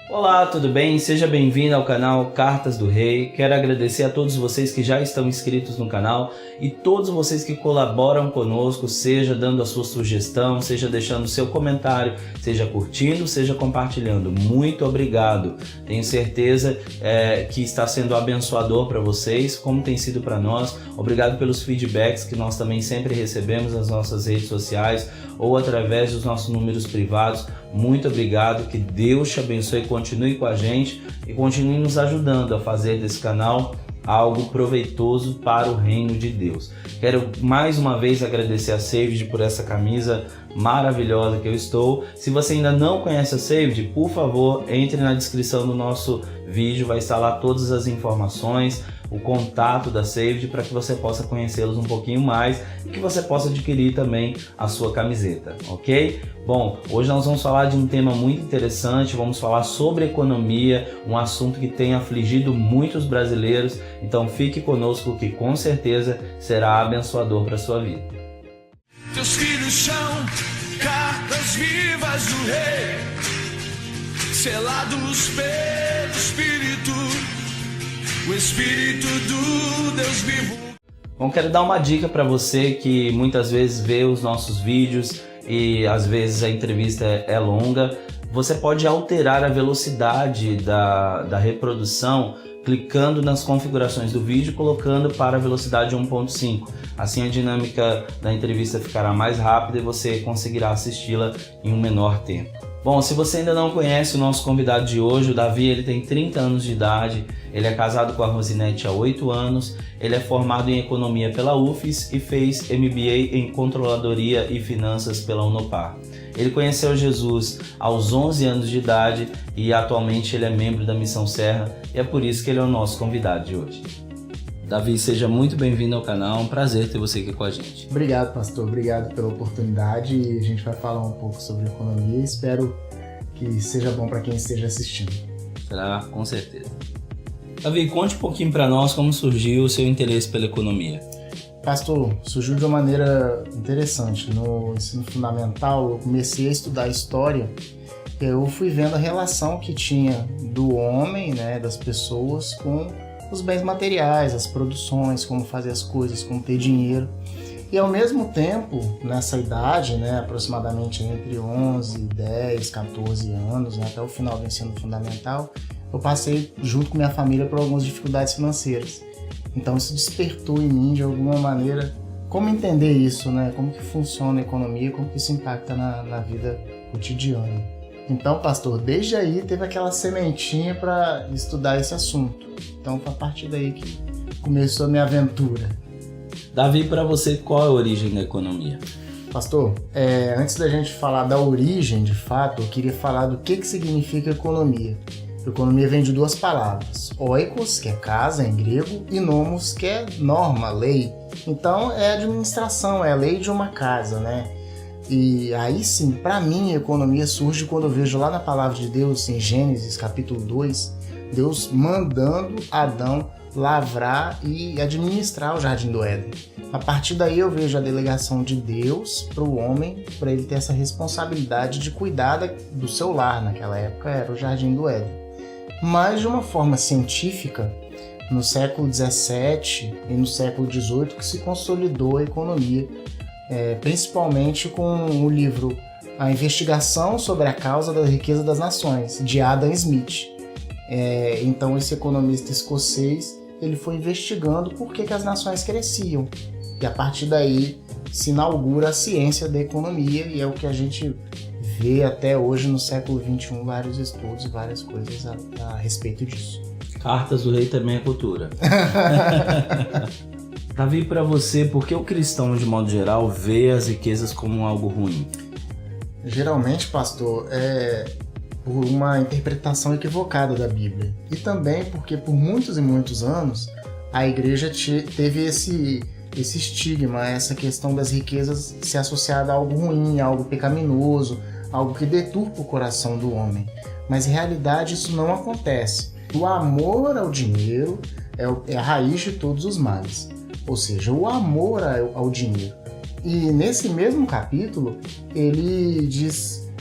Olá, tudo bem? Seja bem-vindo ao canal Cartas do Rei. Quero agradecer a todos vocês que já estão inscritos no canal e todos vocês que colaboram conosco, seja dando a sua sugestão, seja deixando o seu comentário, seja curtindo, seja compartilhando. Muito obrigado. Tenho certeza que está sendo abençoador para vocês, como tem sido para nós. Obrigado pelos feedbacks que nós também sempre recebemos nas nossas redes sociais ou através dos nossos números privados. Muito obrigado, que Deus te abençoe, continue com a gente e continue nos ajudando a fazer desse canal algo proveitoso para o reino de Deus. Quero mais uma vez agradecer a Saved por essa camisa maravilhosa que eu estou. Se você ainda não conhece a Saved, por favor, entre na descrição do nosso vídeo, vai estar lá todas as informações, o contato da Saved, para que você possa conhecê-los um pouquinho mais e que você possa adquirir também a sua camiseta, ok? Bom, hoje nós vamos falar de um tema muito interessante, vamos falar sobre economia, um assunto que tem afligido muitos brasileiros, então fique conosco que com certeza será abençoador para a sua vida. Teus filhos são cartas vivas do Rei, selados pelo Espírito, o Espírito do Deus vivo. Bom, quero dar uma dica para você que muitas vezes vê os nossos vídeos e às vezes a entrevista é longa. Você pode alterar a velocidade da reprodução clicando nas configurações do vídeo, colocando para a velocidade 1.5. Assim a dinâmica da entrevista ficará mais rápida e você conseguirá assisti-la em um menor tempo. Bom, se você ainda não conhece o nosso convidado de hoje, o Davi, ele tem 30 anos de idade, ele é casado com a Rosinete há 8 anos, ele é formado em Economia pela UFES e fez MBA em Controladoria e Finanças pela Unopar. Ele conheceu Jesus aos 11 anos de idade e atualmente ele é membro da Missão Serra e é por isso que ele é o nosso convidado de hoje. Davi, seja muito bem-vindo ao canal, é um prazer ter você aqui com a gente. Obrigado, pastor, obrigado pela oportunidade e a gente vai falar um pouco sobre economia e espero que seja bom para quem esteja assistindo. Será, com certeza. Davi, conte um pouquinho para nós como surgiu o seu interesse pela economia. Pastor, surgiu de uma maneira interessante. No ensino fundamental, eu comecei a estudar história. Eu fui vendo a relação que tinha do homem, né, das pessoas, com os bens materiais, as produções, como fazer as coisas, como ter dinheiro. E ao mesmo tempo, nessa idade, né, aproximadamente entre 11, 10, 14 anos, né, até o final do ensino fundamental, eu passei junto com minha família por algumas dificuldades financeiras. Então isso despertou em mim de alguma maneira como entender isso, né? Como que funciona a economia, como que isso impacta na vida cotidiana. Então, pastor, desde aí teve aquela sementinha para estudar esse assunto. Então foi a partir daí que começou a minha aventura. Davi, para você, qual é a origem da economia? Pastor, antes da gente falar da origem, de fato, eu queria falar do que significa economia. Economia vem de duas palavras, oikos, que é casa em grego, e nomos, que é norma, lei. Então é administração, é a lei de uma casa, né? E aí sim, para mim, a economia surge quando eu vejo lá na palavra de Deus, em Gênesis capítulo 2, Deus mandando Adão lavrar e administrar o Jardim do Éden. A partir daí eu vejo a delegação de Deus para o homem, para ele ter essa responsabilidade de cuidar do seu lar. Naquela época era o Jardim do Éden. Mas de uma forma científica, no século XVII e no século XVIII que se consolidou a economia, principalmente com o livro A Investigação sobre a Causa da Riqueza das Nações, de Adam Smith. Então esse economista escocês ele foi investigando por que as nações cresciam. E a partir daí se inaugura a ciência da economia e é o que a gente vê até hoje no século XXI, vários estudos e várias coisas a respeito disso. Cartas do Rei também é cultura. Davi, para você, por que o cristão, de modo geral, vê as riquezas como algo ruim? Geralmente, pastor, por uma interpretação equivocada da Bíblia. E também porque por muitos e muitos anos a igreja teve esse estigma, essa questão das riquezas ser associada a algo ruim, a algo pecaminoso, algo que deturpa o coração do homem. Mas em realidade isso não acontece. O amor ao dinheiro é a raiz de todos os males. Ou seja, o amor ao dinheiro. E nesse mesmo capítulo, ele diz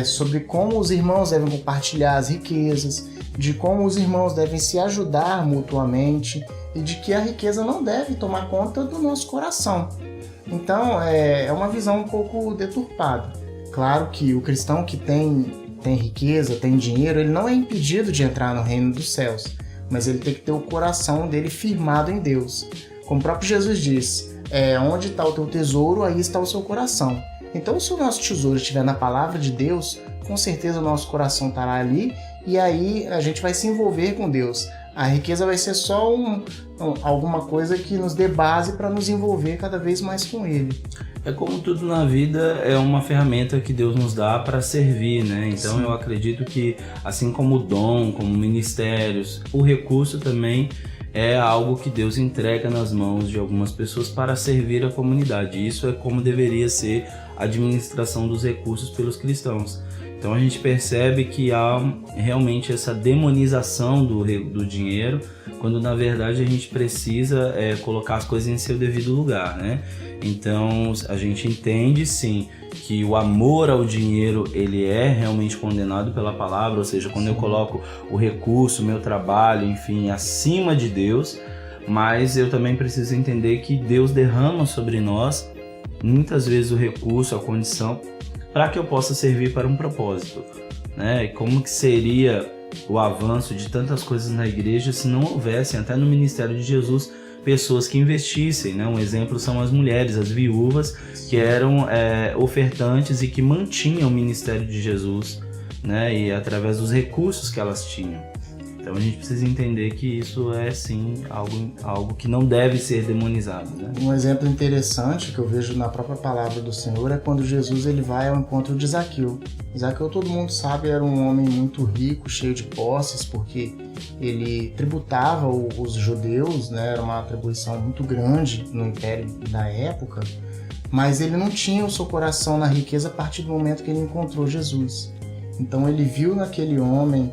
sobre como os irmãos devem compartilhar as riquezas, de como os irmãos devem se ajudar mutuamente e de que a riqueza não deve tomar conta do nosso coração. Então, é uma visão um pouco deturpada. Claro que o cristão que tem riqueza, tem dinheiro, ele não é impedido de entrar no reino dos céus, mas ele tem que ter o coração dele firmado em Deus. Como o próprio Jesus diz, onde está o teu tesouro, aí está o seu coração. Então, se o nosso tesouro estiver na palavra de Deus, com certeza o nosso coração estará ali e aí a gente vai se envolver com Deus. A riqueza vai ser só alguma coisa que nos dê base para nos envolver cada vez mais com Ele. É como tudo na vida, é uma ferramenta que Deus nos dá para servir, né? Então Sim. Eu acredito que, assim como o dom, como ministérios, o recurso também é algo que Deus entrega nas mãos de algumas pessoas para servir a comunidade. Isso é como deveria ser a administração dos recursos pelos cristãos. Então a gente percebe que há realmente essa demonização do dinheiro, quando na verdade a gente precisa colocar as coisas em seu devido lugar, né? Então a gente entende sim que o amor ao dinheiro ele é realmente condenado pela palavra, ou seja, quando eu coloco o recurso, o meu trabalho, enfim, acima de Deus, mas eu também preciso entender que Deus derrama sobre nós muitas vezes o recurso, a condição, para que eu possa servir para um propósito, né? E como que seria o avanço de tantas coisas na igreja se não houvessem, até no ministério de Jesus, pessoas que investissem, né? Um exemplo são as mulheres, as viúvas, que eram ofertantes e que mantinham o ministério de Jesus, né? E através dos recursos que elas tinham. Então a gente precisa entender que isso é sim algo que não deve ser demonizado, né? Um exemplo interessante que eu vejo na própria palavra do Senhor é quando Jesus ele vai ao encontro de Zaqueu. Zaqueu, todo mundo sabe, era um homem muito rico, cheio de posses, porque ele tributava os judeus, né? Era uma atribuição muito grande no império da época, mas ele não tinha o seu coração na riqueza a partir do momento que ele encontrou Jesus. Então ele viu naquele homem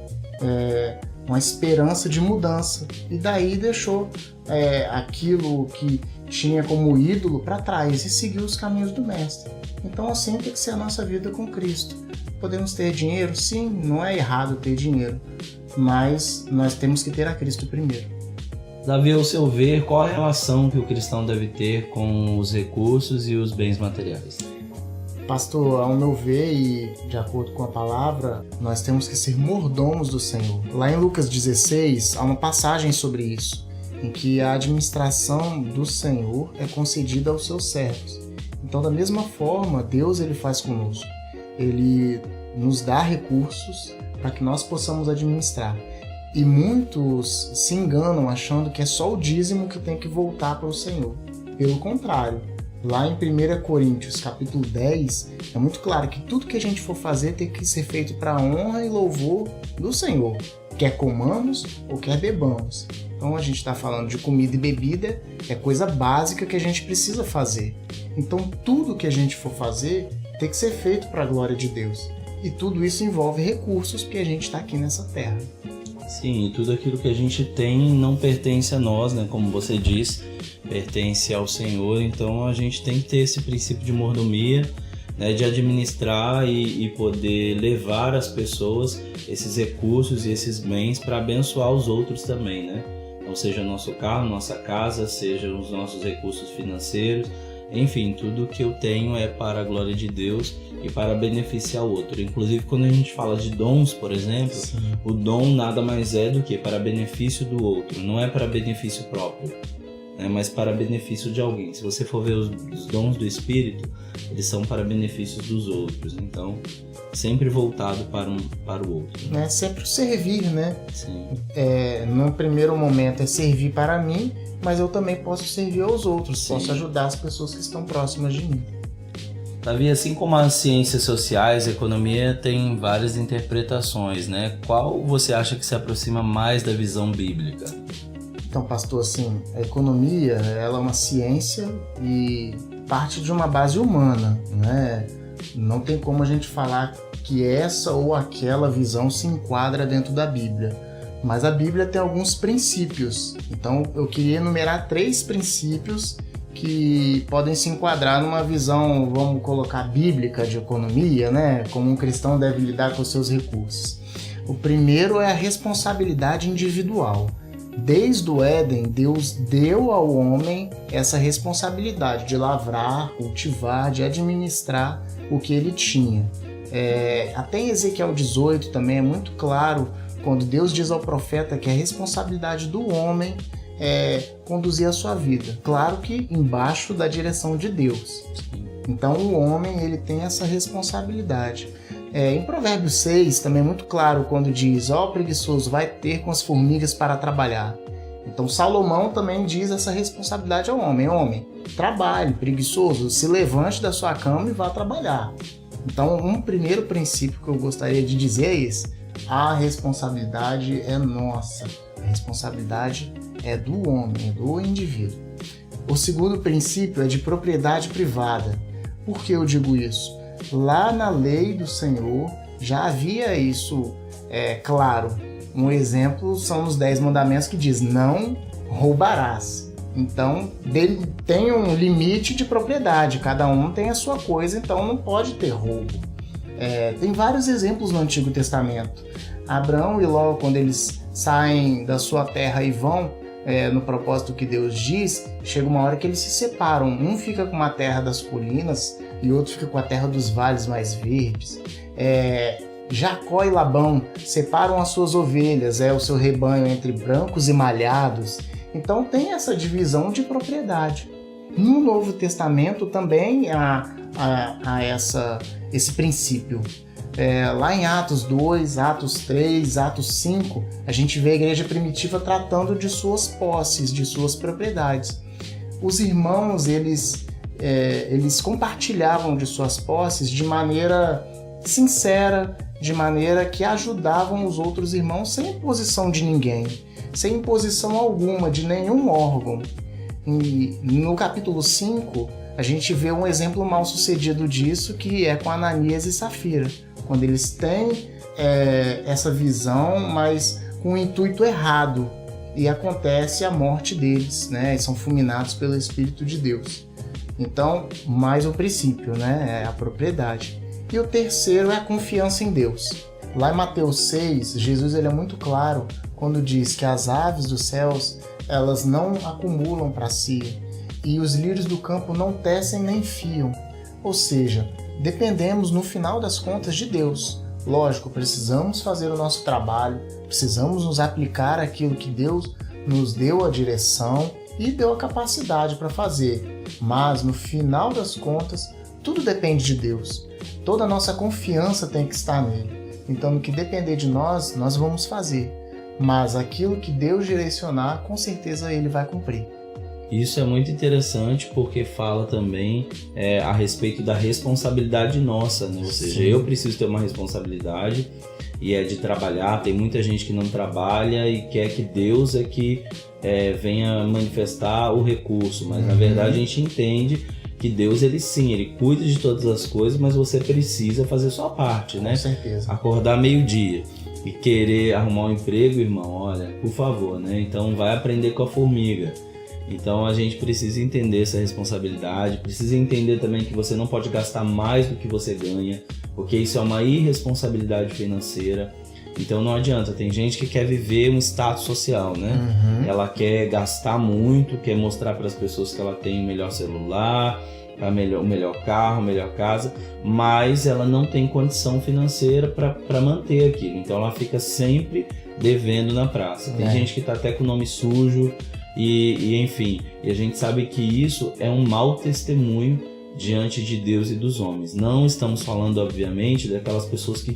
uma esperança de mudança e daí deixou aquilo que tinha como ídolo para trás e seguiu os caminhos do mestre. Então assim tem que ser a nossa vida com Cristo. Podemos ter dinheiro? Sim, não é errado ter dinheiro, mas nós temos que ter a Cristo primeiro. Davi, ao seu ver, qual a relação que o cristão deve ter com os recursos e os bens materiais? Pastor, ao meu ver e de acordo com a palavra, nós temos que ser mordomos do Senhor. Lá em Lucas 16, há uma passagem sobre isso, em que a administração do Senhor é concedida aos seus servos. Então, da mesma forma, Deus ele faz conosco. Ele nos dá recursos para que nós possamos administrar. E muitos se enganam achando que é só o dízimo que tem que voltar para o Senhor. Pelo contrário, lá em 1 Coríntios, capítulo 10, é muito claro que tudo que a gente for fazer tem que ser feito para a honra e louvor do Senhor. Quer comamos ou quer bebamos. Então a gente está falando de comida e bebida, é coisa básica que a gente precisa fazer. Então tudo que a gente for fazer tem que ser feito para a glória de Deus. E tudo isso envolve recursos, porque a gente está aqui nessa terra. Sim, e tudo aquilo que a gente tem não pertence a nós, né? Como você diz, pertence ao Senhor. Então a gente tem que ter esse princípio de mordomia, né? De administrar e poder levar às pessoas esses recursos e esses bens para abençoar os outros também, né? Então seja nosso carro, nossa casa, sejam os nossos recursos financeiros, enfim, tudo que eu tenho é para a glória de Deus e para beneficiar o outro. Inclusive, quando a gente fala de dons, por exemplo, Sim. O dom nada mais é do que para benefício do outro, não é para benefício próprio, né? Mas para benefício de alguém. Se você for ver os dons do Espírito, eles são para benefícios dos outros, então sempre voltado para o outro. Né? Sempre servir, né? Sim. No primeiro momento é servir para mim, mas eu também posso servir aos outros, Sim. Posso ajudar as pessoas que estão próximas de mim. Davi, assim como as ciências sociais, a economia tem várias interpretações, né? Qual você acha que se aproxima mais da visão bíblica? Então, pastor, assim, a economia ela é uma ciência e parte de uma base humana, né? Não tem como a gente falar que essa ou aquela visão se enquadra dentro da Bíblia. Mas a Bíblia tem alguns princípios. Então, eu queria enumerar 3 princípios que podem se enquadrar numa visão, vamos colocar, bíblica de economia, né? Como um cristão deve lidar com os seus recursos. O primeiro é a responsabilidade individual. Desde o Éden, Deus deu ao homem essa responsabilidade de lavrar, cultivar, de administrar o que ele tinha. Até em Ezequiel 18 também é muito claro quando Deus diz ao profeta que a responsabilidade do homem é conduzir a sua vida. Claro que embaixo da direção de Deus. Então o homem ele tem essa responsabilidade. Em Provérbios 6 também é muito claro quando diz: ó, preguiçoso, vai ter com as formigas para trabalhar. Então Salomão também diz essa responsabilidade ao homem. Homem, trabalhe, preguiçoso, se levante da sua cama e vá trabalhar. Então um primeiro princípio que eu gostaria de dizer é esse: a responsabilidade é nossa, a responsabilidade é do homem, é do indivíduo. O segundo princípio é de propriedade privada. Por que eu digo isso? Lá na lei do Senhor já havia isso claro. Um exemplo são os 10 mandamentos que diz: não roubarás. Então tem um limite de propriedade, cada um tem a sua coisa, então não pode ter roubo. Tem vários exemplos no Antigo Testamento. Abraão e Ló, quando eles saem da sua terra e vão no propósito que Deus diz, chega uma hora que eles se separam. Um fica com a terra das colinas e outro fica com a terra dos vales mais verdes. Jacó e Labão separam as suas ovelhas, o seu rebanho entre brancos e malhados. Então tem essa divisão de propriedade. No Novo Testamento também há esse princípio. Lá em Atos 2, Atos 3, Atos 5, a gente vê a igreja primitiva tratando de suas posses, de suas propriedades. Os irmãos, eles compartilhavam de suas posses de maneira sincera, de maneira que ajudavam os outros irmãos sem imposição de ninguém, sem imposição alguma de nenhum órgão. E no capítulo 5, a gente vê um exemplo mal sucedido disso, que é com Ananias e Safira, quando eles têm essa visão, mas com o intuito errado, e acontece a morte deles, né? E são fulminados pelo Espírito de Deus. Então, mais um princípio, né? É a propriedade. E o terceiro é a confiança em Deus. Lá em Mateus 6, Jesus ele é muito claro quando diz que as aves dos céus, elas não acumulam para si, e os lírios do campo não tecem nem fiam. Ou seja, dependemos no final das contas de Deus. Lógico, precisamos fazer o nosso trabalho, precisamos nos aplicar aquilo que Deus nos deu a direção e deu a capacidade para fazer. Mas no final das contas, tudo depende de Deus. Toda a nossa confiança tem que estar nele. Então, no que depender de nós, nós vamos fazer. Mas aquilo que Deus direcionar, com certeza ele vai cumprir. Isso é muito interessante porque fala também a respeito da responsabilidade nossa, né? Ou seja, eu preciso ter uma responsabilidade e é de trabalhar. Tem muita gente que não trabalha e quer que Deus que venha manifestar o recurso, mas na verdade a gente entende que Deus ele cuida de todas as coisas, mas você precisa fazer sua parte, né? Com certeza. Acordar meio-dia e querer arrumar um emprego, irmão, olha, por favor, né? Então vai aprender com a formiga. Então a gente precisa entender essa responsabilidade, precisa entender também que você não pode gastar mais do que você ganha, porque isso é uma irresponsabilidade financeira. Então não adianta, tem gente que quer viver um status social, né? Ela quer gastar muito, quer mostrar para as pessoas que ela tem o melhor celular, o melhor carro, a melhor casa, mas ela não tem condição financeira para manter aquilo. Então ela fica sempre devendo na praça. Tem gente que está até com o nome sujo, e enfim, e a gente sabe que isso é um mau testemunho diante de Deus e dos homens. Não estamos falando, obviamente, daquelas pessoas que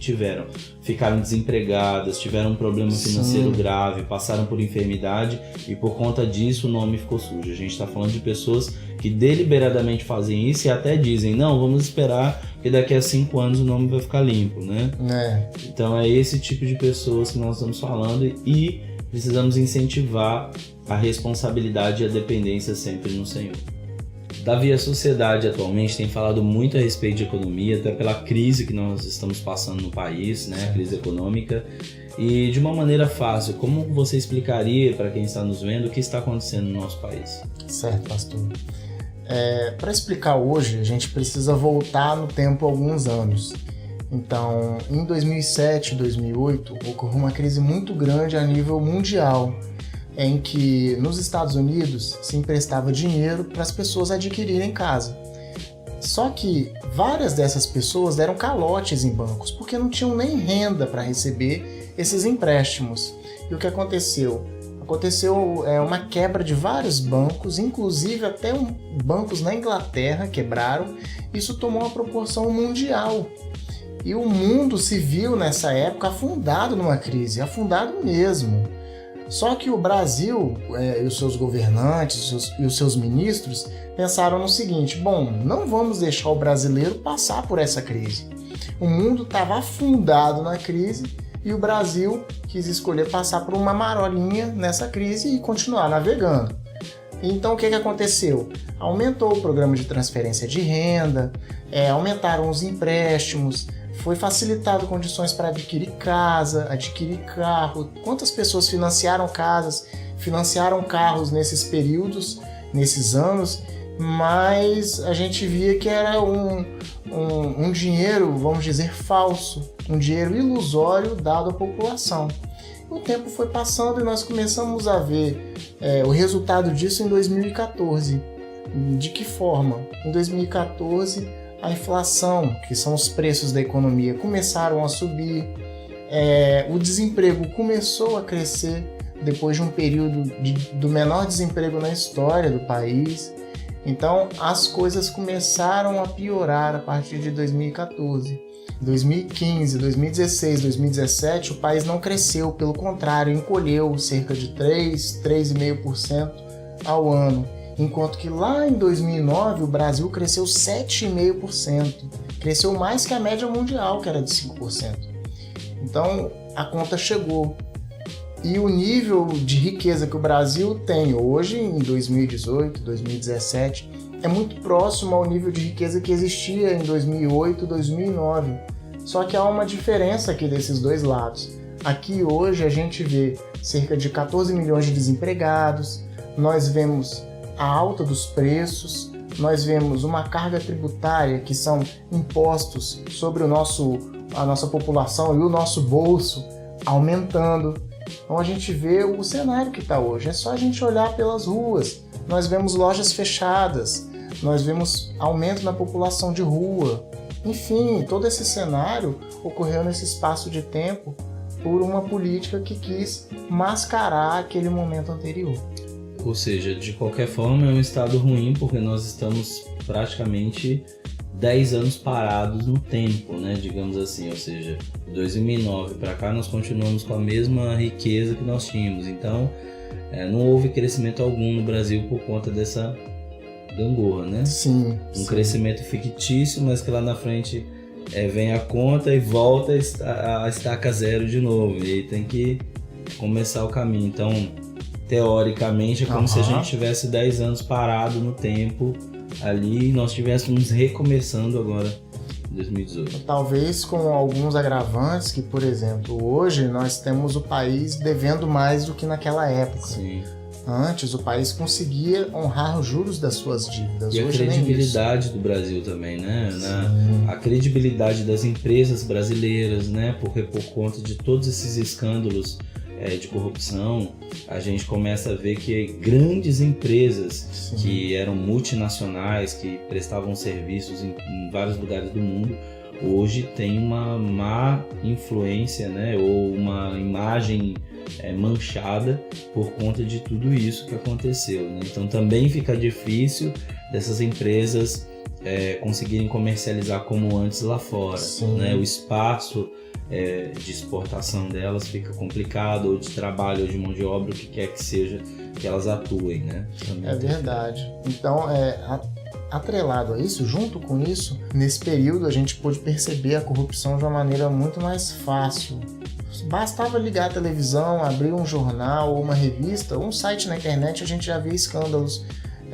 ficaram desempregadas, tiveram um problema financeiro grave, passaram por enfermidade e por conta disso o nome ficou sujo. A gente está falando de pessoas que deliberadamente fazem isso e até dizem: não, vamos esperar que daqui a 5 anos o nome vai ficar limpo, né? Então é esse tipo de pessoas que nós estamos falando e precisamos incentivar a responsabilidade e a dependência sempre no Senhor. Davi, a sociedade atualmente tem falado muito a respeito de economia, até pela crise que nós estamos passando no país, né? A crise econômica. E de uma maneira fácil, como você explicaria para quem está nos vendo o que está acontecendo no nosso país? Certo, pastor. Para explicar hoje, a gente precisa voltar no tempo alguns anos. Então, em 2007 e 2008, ocorreu uma crise muito grande a nível mundial, em que nos Estados Unidos se emprestava dinheiro para as pessoas adquirirem casa. Só que várias dessas pessoas deram calotes em bancos, porque não tinham nem renda para receber esses empréstimos. E o que aconteceu? Aconteceu uma quebra de vários bancos, inclusive até bancos na Inglaterra quebraram. Isso tomou uma proporção mundial. E o mundo se viu nessa época afundado numa crise, afundado mesmo. Só que o Brasil e os seus governantes e os seus ministros pensaram no seguinte: bom, não vamos deixar o brasileiro passar por essa crise. O mundo estava afundado na crise e o Brasil quis escolher passar por uma marolinha nessa crise e continuar navegando. Então o que aconteceu? Aumentou o programa de transferência de renda, aumentaram os empréstimos, foi facilitado condições para adquirir casa, adquirir carro. Quantas pessoas financiaram casas, financiaram carros nesses períodos, nesses anos, mas a gente via que era um dinheiro, vamos dizer, falso, um dinheiro ilusório dado à população. O tempo foi passando e nós começamos a ver o resultado disso em 2014. De que forma? Em 2014, a inflação, que são os preços da economia, começaram a subir, o desemprego começou a crescer depois de um período do menor desemprego na história do país. Então, as coisas começaram a piorar a partir de 2014. 2015, 2016, 2017, o país não cresceu, pelo contrário, encolheu cerca de 3,5% ao ano. Enquanto que lá em 2009 o Brasil cresceu 7,5%. Cresceu mais que a média mundial, que era de 5%. Então, a conta chegou. E o nível de riqueza que o Brasil tem hoje, em 2018, 2017, é muito próximo ao nível de riqueza que existia em 2008, 2009. Só que há uma diferença aqui desses dois lados. Aqui hoje a gente vê cerca de 14 milhões de desempregados, nós vemos a alta dos preços, nós vemos uma carga tributária, que são impostos sobre a nossa população e o nosso bolso aumentando. Então a gente vê o cenário que está hoje. É só a gente olhar pelas ruas. Nós vemos lojas fechadas, nós vemos aumento na população de rua. Enfim, todo esse cenário ocorreu nesse espaço de tempo por uma política que quis mascarar aquele momento anterior. Ou seja, de qualquer forma é um estado ruim, porque nós estamos praticamente 10 anos parados no tempo, né? Digamos assim. Ou seja, de 2009 para cá nós continuamos com a mesma riqueza que nós tínhamos. Então, não houve crescimento algum no Brasil por conta dessa gangorra, né? Sim. Crescimento fictício, mas que lá na frente vem a conta e volta a estaca zero de novo. E aí tem que começar o caminho. Então, teoricamente, é como se a gente tivesse 10 anos parado no tempo ali e nós estivéssemos recomeçando agora em 2018. Talvez com alguns agravantes que, por exemplo, hoje nós temos o país devendo mais do que naquela época. Sim. Antes, o país conseguia honrar os juros das suas dívidas. E hoje a credibilidade do Brasil também, né? A credibilidade das empresas brasileiras, né? Porque por conta de todos esses escândalos de corrupção, a gente começa a ver que grandes empresas que eram multinacionais, que prestavam serviços em vários lugares do mundo, hoje tem uma má influência, né? Ou uma imagem manchada por conta de tudo isso que aconteceu, né? Então também fica difícil dessas empresas conseguirem comercializar como antes lá fora, né? O espaço de exportação delas fica complicado, ou de trabalho, ou de mão de obra, o que quer que seja que elas atuem, né? Também é verdade. Então, atrelado a isso, junto com isso, nesse período a gente pôde perceber a corrupção de uma maneira muito mais fácil. Bastava ligar a televisão, abrir um jornal ou uma revista, ou um site na internet, a gente já via escândalos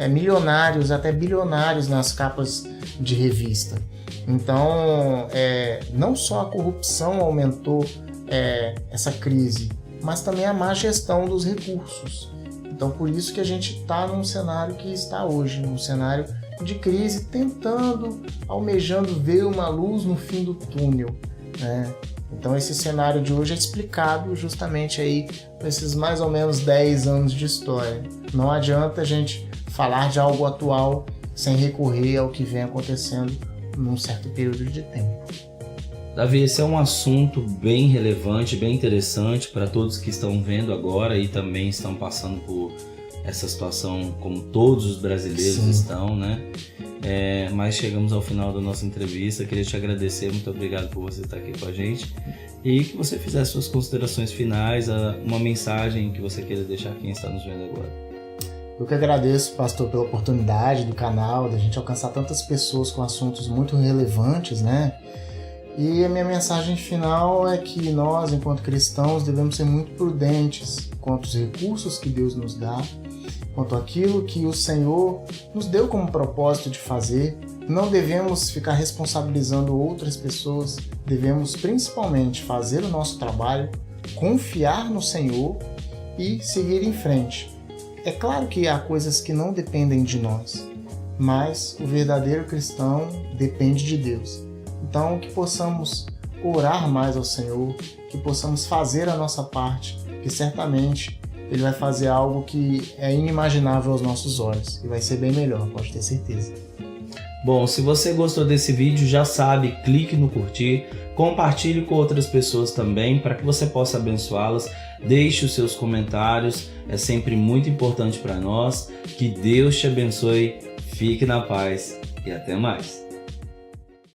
milionários, até bilionários nas capas de revista. Então, não só a corrupção aumentou essa crise, mas também a má gestão dos recursos. Então, por isso que a gente está num cenário que está hoje, um cenário de crise, tentando, almejando ver uma luz no fim do túnel, né? Então esse cenário de hoje é explicado justamente aí por esses mais ou menos 10 anos de história. Não adianta a gente falar de algo atual sem recorrer ao que vem acontecendo num certo período de tempo. Davi, esse é um assunto bem relevante, bem interessante para todos que estão vendo agora e também estão passando por essa situação como todos os brasileiros Sim. estão, né? Mas chegamos ao final da nossa entrevista. Queria te agradecer, muito obrigado por você estar aqui com a gente e que você fizesse suas considerações finais, uma mensagem que você queira deixar quem está nos vendo agora. Eu que agradeço, pastor, pela oportunidade do canal, da gente alcançar tantas pessoas com assuntos muito relevantes, né? E a minha mensagem final é que nós, enquanto cristãos, devemos ser muito prudentes quanto aos recursos que Deus nos dá, quanto àquilo que o Senhor nos deu como propósito de fazer. Não devemos ficar responsabilizando outras pessoas, devemos principalmente fazer o nosso trabalho, confiar no Senhor e seguir em frente. É claro que há coisas que não dependem de nós, mas o verdadeiro cristão depende de Deus. Então, que possamos orar mais ao Senhor, que possamos fazer a nossa parte, que certamente Ele vai fazer algo que é inimaginável aos nossos olhos e vai ser bem melhor, pode ter certeza. Bom, se você gostou desse vídeo, já sabe, clique no curtir, compartilhe com outras pessoas também para que você possa abençoá-las. Deixe os seus comentários, é sempre muito importante para nós. Que Deus te abençoe, fique na paz e até mais.